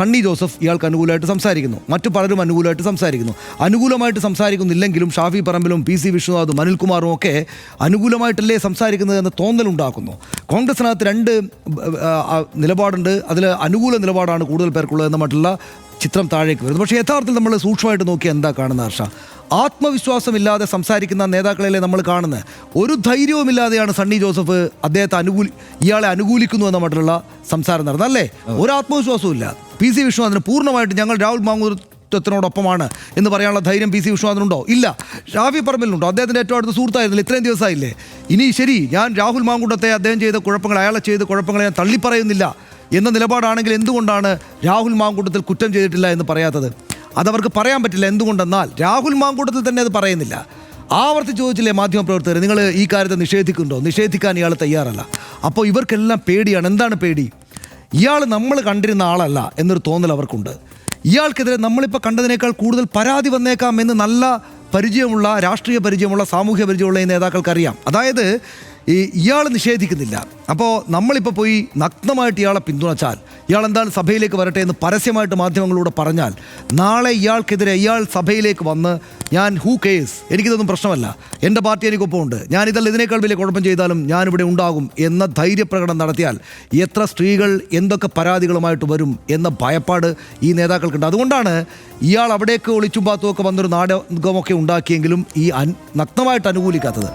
സണ്ണി ജോസഫ് ഇയാൾക്ക് അനുകൂലമായിട്ട് സംസാരിക്കുന്നു, മറ്റു പലരും അനുകൂലമായിട്ട് സംസാരിക്കുന്നു. അനുകൂലമായിട്ട് സംസാരിക്കുന്നില്ലെങ്കിലും ഷാഫി പറമ്പിലും പി സി വിശ്വനാഥും അനിൽകുമാറും ഒക്കെ അനുകൂലമായിട്ടല്ലേ സംസാരിക്കുന്നത് എന്ന തോന്നലുണ്ടാക്കുന്നു. കോൺഗ്രസിനകത്ത് രണ്ട് നിലപാടുണ്ട്. അതിൽ അനുകൂല നിലപാടാണ് കൂടുതൽ പേർക്കുള്ളതെന്ന മറ്റുള്ള ചിത്രം താഴേക്ക് വരുന്നത്. പക്ഷേ യഥാർത്ഥത്തിൽ നമ്മൾ സൂക്ഷ്മമായിട്ട് നോക്കിയാൽ എന്താ കാണുന്നത് ഹർഷ? ആത്മവിശ്വാസമില്ലാതെ സംസാരിക്കുന്ന നേതാക്കളല്ലേ നമ്മൾ കാണുന്നത്. ഒരു ധൈര്യവുമില്ലാതെയാണ് സണ്ണി ജോസഫ് ഇയാളെ അനുകൂലിക്കുന്നു എന്ന മറ്റുള്ള സംസാരം നടന്നത്, അല്ലേ? ഒരു ആത്മവിശ്വാസവും ഇല്ല. പി സി വിശ്വനാഥിന് പൂർണ്ണമായിട്ട് ഞങ്ങൾ രാഹുൽ മാങ്കൂട്ടത്തിനോടൊപ്പമാണ് എന്ന് പറയാനുള്ള ധൈര്യം പി സി വിശ്വനാഥിനുണ്ടോ? ഇല്ല. ഷാഫി പറമ്പിലുണ്ടോ? അദ്ദേഹത്തിൻ്റെ ഏറ്റവും അടുത്ത സുഹൃത്തായിരുന്നില്ല, ഇത്രയും ദിവസമായില്ലേ? ഇനി ശരി, ഞാൻ രാഹുൽ മാങ്കൂട്ടത്തെ അദ്ദേഹം ചെയ്ത കുഴപ്പങ്ങൾ, അയാളെ ചെയ്ത കുഴപ്പങ്ങളെ ഞാൻ തള്ളിപ്പറയുന്നില്ല എന്ന നിലപാടാണെങ്കിൽ എന്തുകൊണ്ടാണ് രാഹുൽ മാങ്കൂട്ടത്തിൽ കുറ്റം ചെയ്തിട്ടില്ല എന്ന് പറയാത്തത്? അതവർക്ക് പറയാൻ പറ്റില്ല. എന്തുകൊണ്ടെന്നാൽ രാഹുൽ മാങ്കൂട്ടത്തിൽ തന്നെ അത് പറയുന്നില്ല. ആവർത്തിച്ച് ചോദിച്ചില്ലേ മാധ്യമപ്രവർത്തകർ, നിങ്ങൾ ഈ കാര്യത്തെ നിഷേധിക്കുന്നുണ്ടോ? നിഷേധിക്കാൻ ഇയാൾ തയ്യാറല്ല. അപ്പോൾ ഇവർക്കെല്ലാം പേടിയാണ്. എന്താണ് പേടി? ഇയാൾ നമ്മൾ കണ്ടിരുന്ന ആളല്ല എന്നൊരു തോന്നൽ അവർക്കുണ്ട്. ഇയാൾക്കെതിരെ നമ്മളിപ്പോൾ കണ്ടതിനേക്കാൾ കൂടുതൽ പരാതി വന്നേക്കാം എന്ന് നല്ല പരിചയമുള്ള, രാഷ്ട്രീയ പരിചയമുള്ള, സാമൂഹ്യ പരിചയമുള്ള ഈ നേതാക്കൾക്കറിയാം. അതായത് ഇയാൾ നിഷേധിക്കുന്നില്ല. അപ്പോൾ നമ്മളിപ്പോൾ പോയി നഗ്നമായിട്ട് ഇയാളെ പിന്തുണച്ചാൽ, ഇയാൾ എന്താണ് സഭയിലേക്ക് വരട്ടെ എന്ന് പരസ്യമായിട്ട് മാധ്യമങ്ങളിലൂടെ പറഞ്ഞാൽ, നാളെ ഇയാൾക്കെതിരെ ഇയാൾ സഭയിലേക്ക് വന്ന് ഞാൻ ഹൂ കേസ്, എനിക്കിതൊന്നും പ്രശ്നമല്ല, എൻ്റെ പാർട്ടി എനിക്കൊപ്പം ഉണ്ട്, ഞാനിതല്ല ഇതിനേക്കാൾ വലിയ കുഴപ്പം ചെയ്താലും ഞാനിവിടെ ഉണ്ടാകും എന്ന ധൈര്യപ്രകടനം നടത്തിയാൽ എത്ര സ്ത്രീകൾ എന്തൊക്കെ പരാതികളുമായിട്ട് വരും എന്ന ഭയപ്പാട് ഈ നേതാക്കൾക്കുണ്ട്. അതുകൊണ്ടാണ് ഇയാൾ അവിടേക്ക് ഒളിച്ചും പാത്തുമൊക്കെ വന്നൊരു നാടകമൊക്കെ ഉണ്ടാക്കിയെങ്കിലും ഈ നഗ്നമായിട്ട് അനുകൂലിക്കാത്തത്.